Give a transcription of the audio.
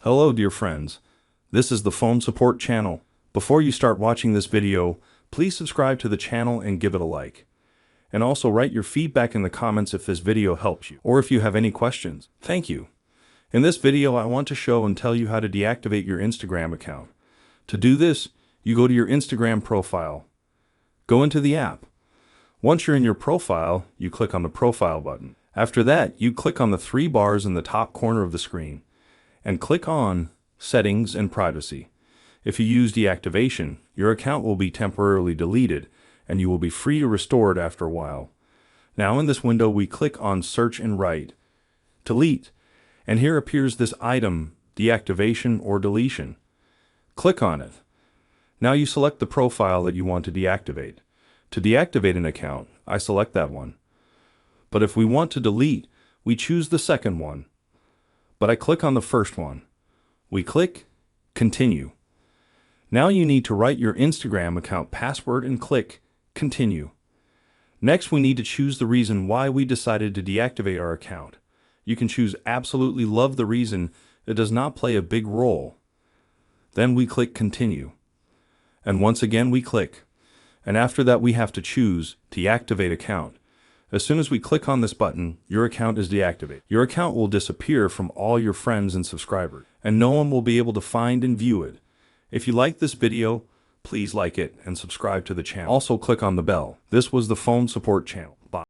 Hello dear friends, this is the phone support channel. Before you start watching this video, please subscribe to the channel and give it a like. And also write your feedback in the comments if this video helps you, or if you have any questions. Thank you. In this video I want to show and tell you how to deactivate your Instagram account. To do this, you go to your Instagram profile. Go into the app. Once you're in your profile, you click on the profile button. After that, you click on the three bars in the top corner of the screen and click on Settings and Privacy. If you use deactivation, your account will be temporarily deleted and you will be free to restore it after a while. Now in this window, we click on Search and write Delete, and here appears this item, deactivation or deletion. Click on it. Now you select the profile that you want to deactivate. To deactivate an account, I select that one. But if we want to delete, we choose the second one. But I click on the first one. We click Continue. Now you need to write your Instagram account password and click Continue. Next, we need to choose the reason why we decided to deactivate our account. You can choose absolutely love the reason. It does not play a big role. Then we click Continue. And once again we click. And after that we have to choose Deactivate Account. As soon as we click on this button, your account is deactivated. Your account will disappear from all your friends and subscribers, and no one will be able to find and view it. If you like this video, please like it and subscribe to the channel. Also click on the bell. This was the phone support channel.